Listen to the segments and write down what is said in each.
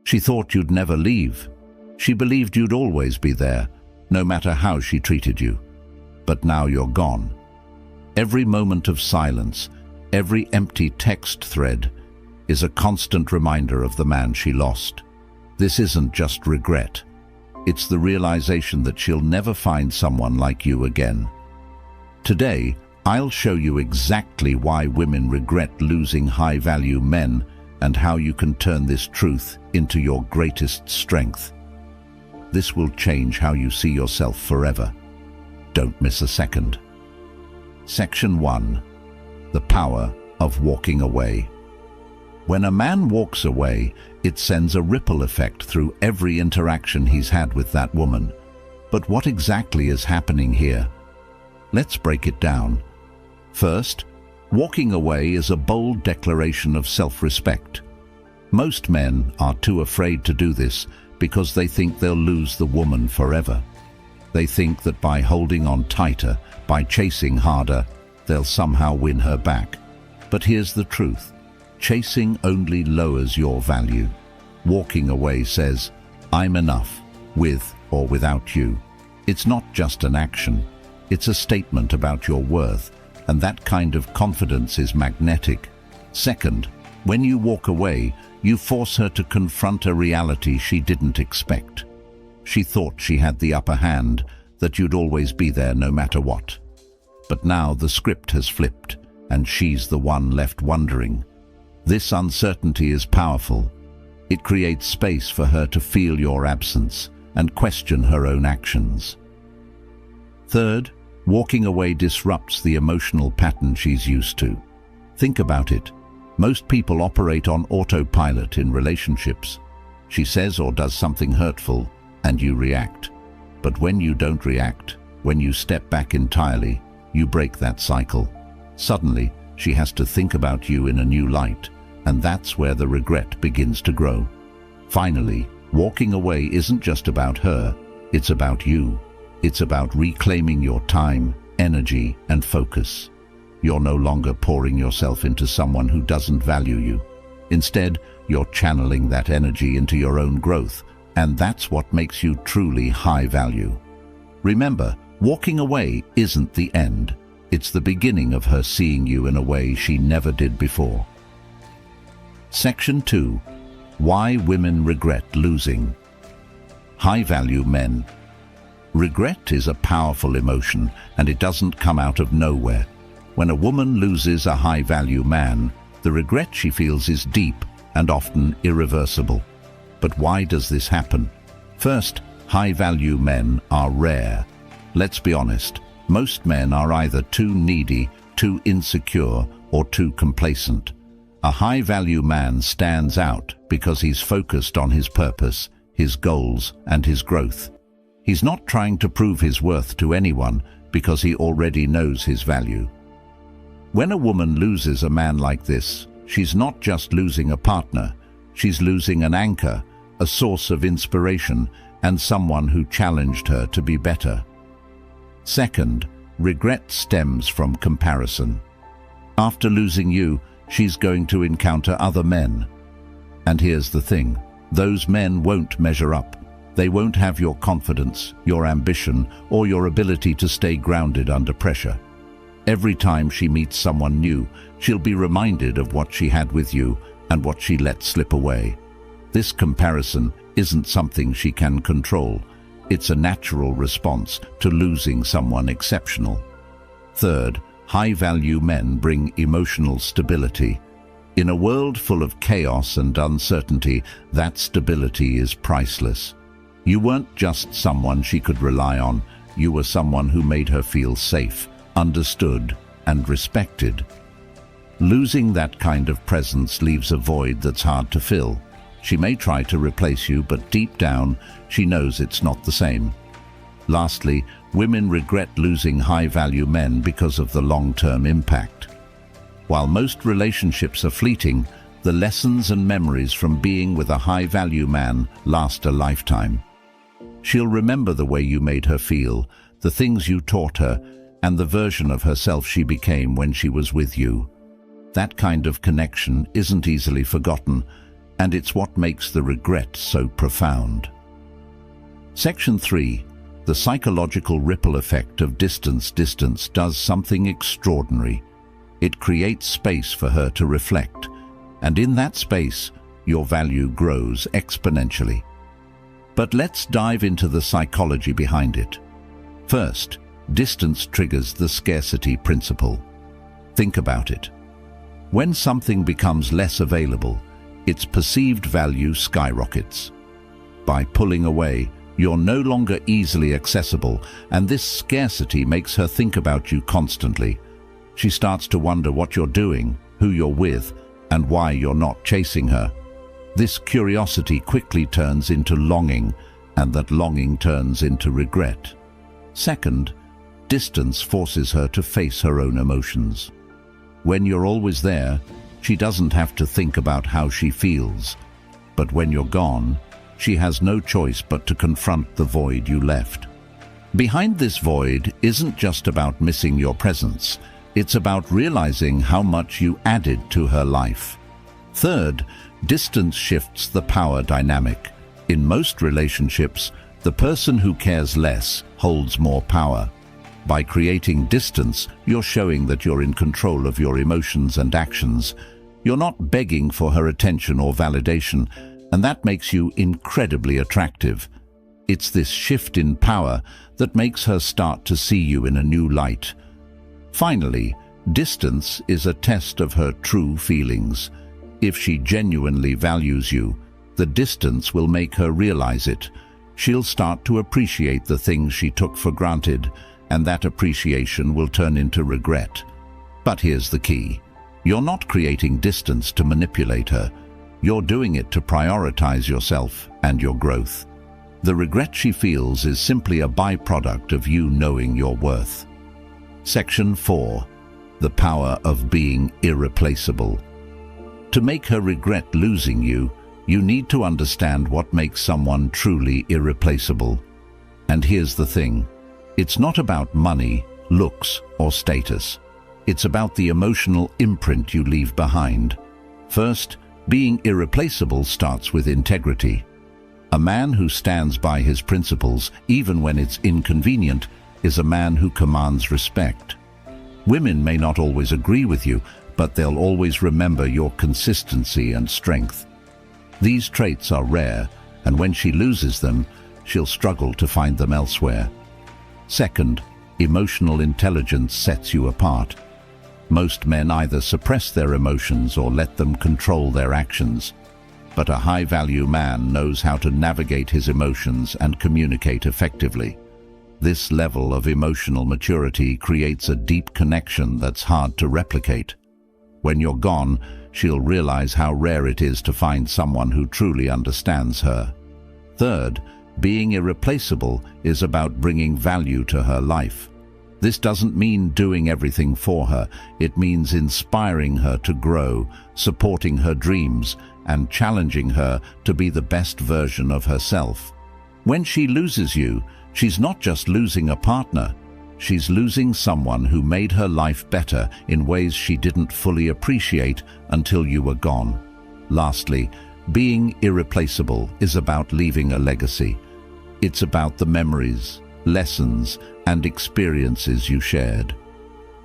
She thought you'd never leave. She believed you'd always be there, no matter how she treated you. But now you're gone. Every moment of silence, every empty text thread, is a constant reminder of the man she lost. This isn't just regret. It's the realization that she'll never find someone like you again. Today, I'll show you exactly why women regret losing high-value men and how you can turn this truth into your greatest strength. This will change how you see yourself forever. Don't miss a second. Section 1. The power of walking away. When a man walks away, it sends a ripple effect through every interaction he's had with that woman. But what exactly is happening here? Let's break it down. First, walking away is a bold declaration of self-respect. Most men are too afraid to do this because they think they'll lose the woman forever. They think that by holding on tighter, by chasing harder, they'll somehow win her back. But here's the truth. Chasing only lowers your value. Walking away says, I'm enough, with or without you. It's not just an action. It's a statement about your worth, and that kind of confidence is magnetic. Second, when you walk away, you force her to confront a reality she didn't expect. She thought she had the upper hand, that you'd always be there no matter what. But now the script has flipped, and she's the one left wondering. This uncertainty is powerful. It creates space for her to feel your absence and question her own actions. Third, walking away disrupts the emotional pattern she's used to. Think about it. Most people operate on autopilot in relationships. She says or does something hurtful, and you react. But when you don't react, when you step back entirely, you break that cycle. Suddenly, she has to think about you in a new light, and that's where the regret begins to grow. Finally, walking away isn't just about her, it's about you. It's about reclaiming your time, energy, and focus. You're no longer pouring yourself into someone who doesn't value you. Instead, you're channeling that energy into your own growth, and that's what makes you truly high value. Remember, walking away isn't the end. It's the beginning of her seeing you in a way she never did before. Section 2. Why women regret losing. High-value men. Regret is a powerful emotion, and it doesn't come out of nowhere. When a woman loses a high-value man, the regret she feels is deep and often irreversible. But why does this happen? First, high-value men are rare. Let's be honest, most men are either too needy, too insecure, or too complacent. A high-value man stands out because he's focused on his purpose, his goals, and his growth. He's not trying to prove his worth to anyone because he already knows his value. When a woman loses a man like this, she's not just losing a partner, she's losing an anchor, a source of inspiration, and someone who challenged her to be better. Second, regret stems from comparison. After losing you, she's going to encounter other men. And here's the thing, those men won't measure up. They won't have your confidence, your ambition, or your ability to stay grounded under pressure. Every time she meets someone new, she'll be reminded of what she had with you and what she let slip away. This comparison isn't something she can control. It's a natural response to losing someone exceptional. Third, high-value men bring emotional stability. In a world full of chaos and uncertainty, that stability is priceless. You weren't just someone she could rely on, you were someone who made her feel safe, understood, and respected. Losing that kind of presence leaves a void that's hard to fill. She may try to replace you, but deep down, she knows it's not the same. Lastly, women regret losing high-value men because of the long-term impact. While most relationships are fleeting, the lessons and memories from being with a high-value man last a lifetime. She'll remember the way you made her feel, the things you taught her, and the version of herself she became when she was with you. That kind of connection isn't easily forgotten, and it's what makes the regret so profound. Section 3. The psychological ripple effect of distance. Distance does something extraordinary. It creates space for her to reflect, and in that space, your value grows exponentially. But let's dive into the psychology behind it. First, distance triggers the scarcity principle. Think about it. When something becomes less available, its perceived value skyrockets. By pulling away, you're no longer easily accessible, and this scarcity makes her think about you constantly. She starts to wonder what you're doing, who you're with, and why you're not chasing her. This curiosity quickly turns into longing, and that longing turns into regret. Second, distance forces her to face her own emotions. When you're always there, she doesn't have to think about how she feels. But when you're gone, she has no choice but to confront the void you left. Behind this void isn't just about missing your presence. It's about realizing how much you added to her life. Third, distance shifts the power dynamic. In most relationships, the person who cares less holds more power. By creating distance, you're showing that you're in control of your emotions and actions. You're not begging for her attention or validation, and that makes you incredibly attractive. It's this shift in power that makes her start to see you in a new light. Finally, distance is a test of her true feelings. If she genuinely values you, the distance will make her realize it. She'll start to appreciate the things she took for granted, and that appreciation will turn into regret. But here's the key. You're not creating distance to manipulate her. You're doing it to prioritize yourself and your growth. The regret she feels is simply a byproduct of you knowing your worth. Section 4. The power of being irreplaceable. To make her regret losing you, you need to understand what makes someone truly irreplaceable. And here's the thing. It's not about money, looks, or status. It's about the emotional imprint you leave behind. First, being irreplaceable starts with integrity. A man who stands by his principles, even when it's inconvenient, is a man who commands respect. Women may not always agree with you, but they'll always remember your consistency and strength. These traits are rare, and when she loses them, she'll struggle to find them elsewhere. Second, emotional intelligence sets you apart. Most men either suppress their emotions or let them control their actions. But a high-value man knows how to navigate his emotions and communicate effectively. This level of emotional maturity creates a deep connection that's hard to replicate. When you're gone, she'll realize how rare it is to find someone who truly understands her. Third, being irreplaceable is about bringing value to her life. This doesn't mean doing everything for her. It means inspiring her to grow, supporting her dreams, and challenging her to be the best version of herself. When she loses you, she's not just losing a partner. She's losing someone who made her life better in ways she didn't fully appreciate until you were gone. Lastly, being irreplaceable is about leaving a legacy. It's about the memories, lessons, and experiences you shared.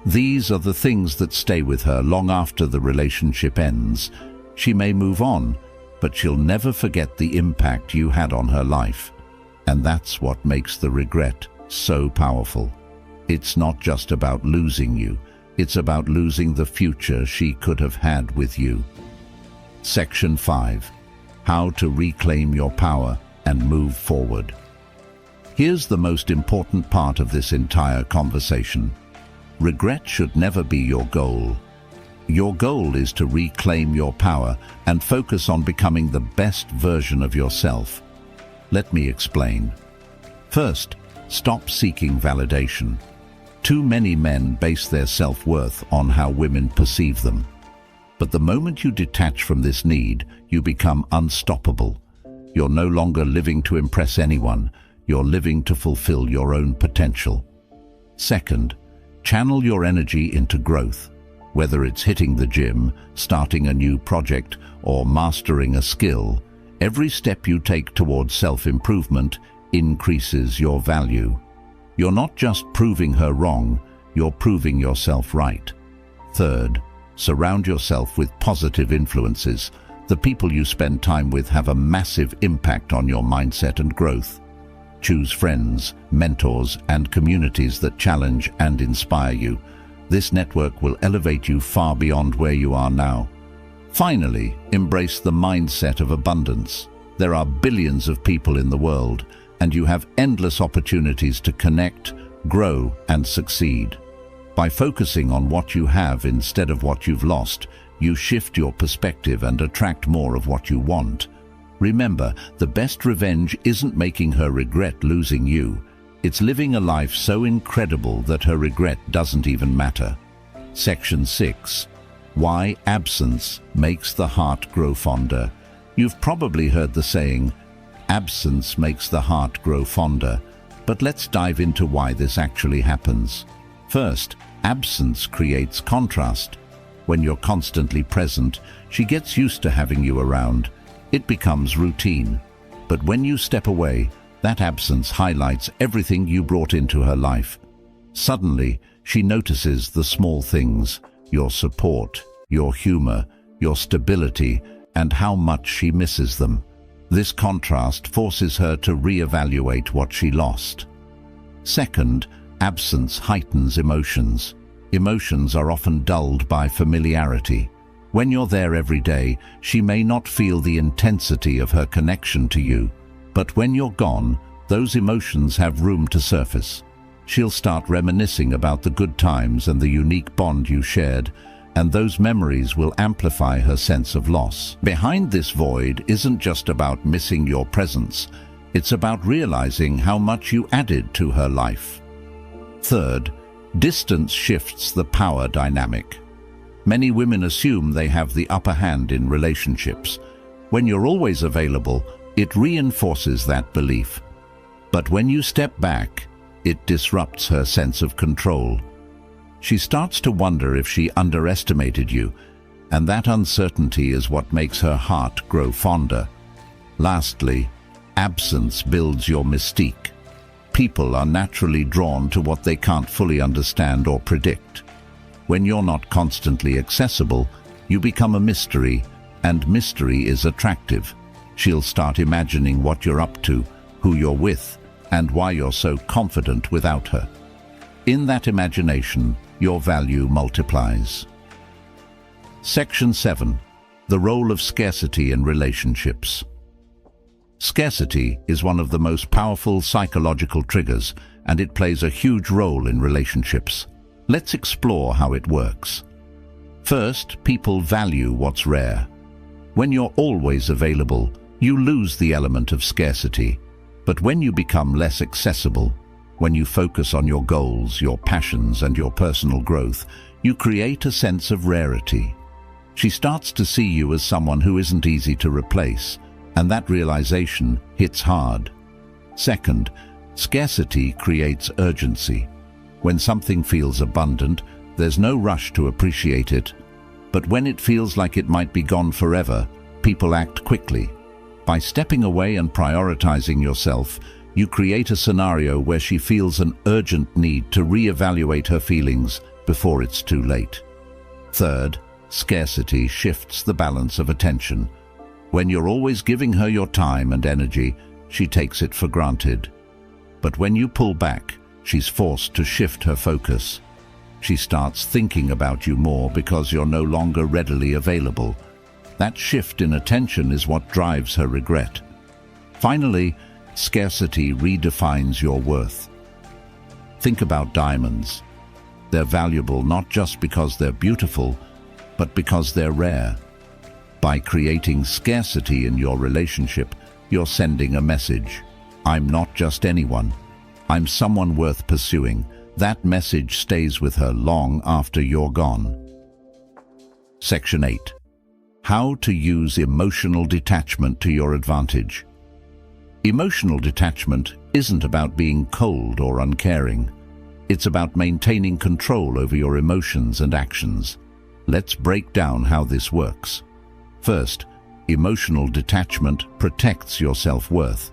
These are the things that stay with her long after the relationship ends. She may move on, but she'll never forget the impact you had on her life. And that's what makes the regret so powerful. It's not just about losing you, it's about losing the future she could have had with you. Section 5. How to reclaim your power and move forward. Here's the most important part of this entire conversation. Regret should never be your goal. Your goal is to reclaim your power and focus on becoming the best version of yourself. Let me explain. First, stop seeking validation. Too many men base their self-worth on how women perceive them. But the moment you detach from this need, you become unstoppable. You're no longer living to impress anyone. You're living to fulfill your own potential. Second, channel your energy into growth. Whether it's hitting the gym, starting a new project, or mastering a skill, every step you take towards self-improvement increases your value. You're not just proving her wrong, you're proving yourself right. Third, surround yourself with positive influences. The people you spend time with have a massive impact on your mindset and growth. Choose friends, mentors, and communities that challenge and inspire you. This network will elevate you far beyond where you are now. Finally, embrace the mindset of abundance. There are billions of people in the world, and you have endless opportunities to connect, grow, and succeed. By focusing on what you have instead of what you've lost, you shift your perspective and attract more of what you want. Remember, the best revenge isn't making her regret losing you. It's living a life so incredible that her regret doesn't even matter. Section 6. Why absence makes the heart grow fonder. You've probably heard the saying, absence makes the heart grow fonder. But let's dive into why this actually happens. First, absence creates contrast. When you're constantly present, she gets used to having you around. It becomes routine. But when you step away, that absence highlights everything you brought into her life. Suddenly, she notices the small things, your support, your humor, your stability, and how much she misses them. This contrast forces her to reevaluate what she lost. Second, absence heightens emotions. Emotions are often dulled by familiarity. When you're there every day, she may not feel the intensity of her connection to you. But when you're gone, those emotions have room to surface. She'll start reminiscing about the good times and the unique bond you shared, and those memories will amplify her sense of loss. Behind this void isn't just about missing your presence. It's about realizing how much you added to her life. Third, distance shifts the power dynamic. Many women assume they have the upper hand in relationships. When you're always available, it reinforces that belief. But when you step back, it disrupts her sense of control. She starts to wonder if she underestimated you, and that uncertainty is what makes her heart grow fonder. Lastly, absence builds your mystique. People are naturally drawn to what they can't fully understand or predict. When you're not constantly accessible, you become a mystery, and mystery is attractive. She'll start imagining what you're up to, who you're with, and why you're so confident without her. In that imagination, your value multiplies. Section 7. The role of scarcity in relationships. Scarcity is one of the most powerful psychological triggers, and it plays a huge role in relationships. Let's explore how it works. First, people value what's rare. When you're always available, you lose the element of scarcity. But when you become less accessible, when you focus on your goals, your passions, and your personal growth, you create a sense of rarity. She starts to see you as someone who isn't easy to replace, and that realization hits hard. Second, scarcity creates urgency. When something feels abundant, there's no rush to appreciate it. But when it feels like it might be gone forever, people act quickly. By stepping away and prioritizing yourself, you create a scenario where she feels an urgent need to reevaluate her feelings before it's too late. Third, scarcity shifts the balance of attention. When you're always giving her your time and energy, she takes it for granted. But when you pull back, she's forced to shift her focus. She starts thinking about you more because you're no longer readily available. That shift in attention is what drives her regret. Finally, scarcity redefines your worth. Think about diamonds. They're valuable not just because they're beautiful, but because they're rare. By creating scarcity in your relationship, you're sending a message. I'm not just anyone. I'm someone worth pursuing. That message stays with her long after you're gone. Section 8. How to use emotional detachment to your advantage. Emotional detachment isn't about being cold or uncaring. It's about maintaining control over your emotions and actions. Let's break down how this works. First, emotional detachment protects your self-worth.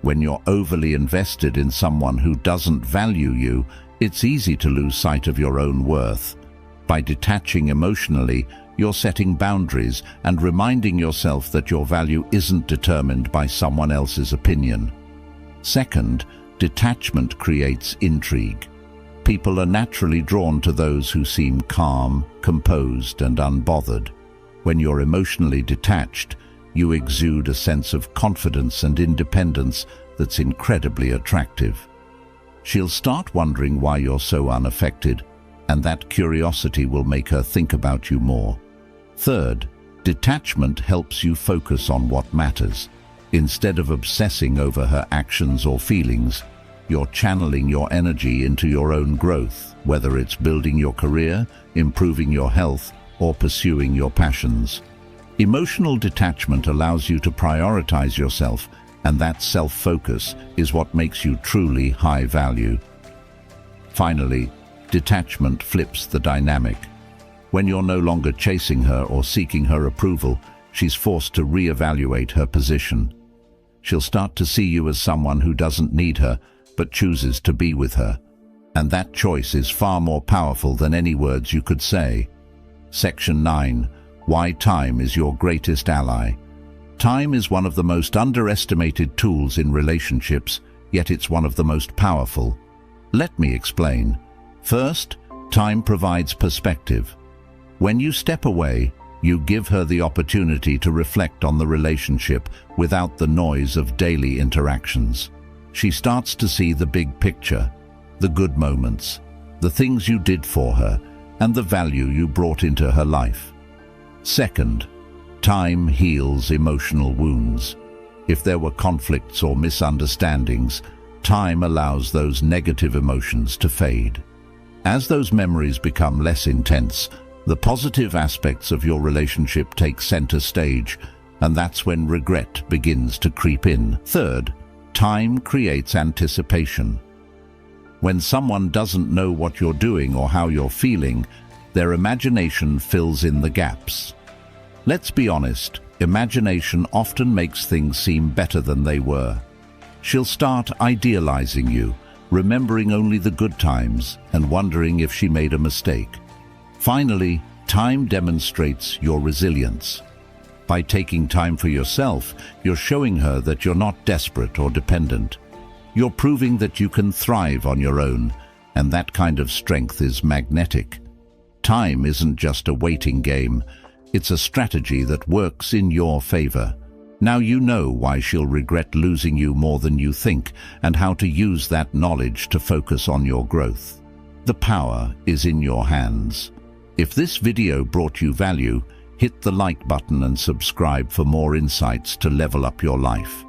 When you're overly invested in someone who doesn't value you, it's easy to lose sight of your own worth. By detaching emotionally, you're setting boundaries and reminding yourself that your value isn't determined by someone else's opinion. Second, detachment creates intrigue. People are naturally drawn to those who seem calm, composed, and unbothered. When you're emotionally detached, you exude a sense of confidence and independence that's incredibly attractive. She'll start wondering why you're so unaffected, and that curiosity will make her think about you more. Third, detachment helps you focus on what matters. Instead of obsessing over her actions or feelings, you're channeling your energy into your own growth, whether it's building your career, improving your health, or pursuing your passions. Emotional detachment allows you to prioritize yourself, and that self-focus is what makes you truly high value. Finally, detachment flips the dynamic. When you're no longer chasing her or seeking her approval, she's forced to reevaluate her position. She'll start to see you as someone who doesn't need her, but chooses to be with her. And that choice is far more powerful than any words you could say. Section 9. Why time is your greatest ally. Time is one of the most underestimated tools in relationships, yet it's one of the most powerful. Let me explain. First, time provides perspective. When you step away, you give her the opportunity to reflect on the relationship without the noise of daily interactions. She starts to see the big picture, the good moments, the things you did for her, and the value you brought into her life. Second, time heals emotional wounds. If there were conflicts or misunderstandings, time allows those negative emotions to fade. As those memories become less intense, the positive aspects of your relationship take center stage, and that's when regret begins to creep in. Third, time creates anticipation. When someone doesn't know what you're doing or how you're feeling, their imagination fills in the gaps. Let's be honest, imagination often makes things seem better than they were. She'll start idealizing you, remembering only the good times and wondering if she made a mistake. Finally, time demonstrates your resilience. By taking time for yourself, you're showing her that you're not desperate or dependent. You're proving that you can thrive on your own, and that kind of strength is magnetic. Time isn't just a waiting game, it's a strategy that works in your favor. Now you know why she'll regret losing you more than you think, and how to use that knowledge to focus on your growth. The power is in your hands. If this video brought you value, hit the like button and subscribe for more insights to level up your life.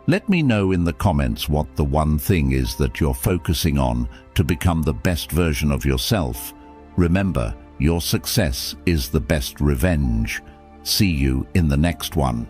Let me know in the comments what the one thing is that you're focusing on to become the best version of yourself. Remember, your success is the best revenge. See you in the next one.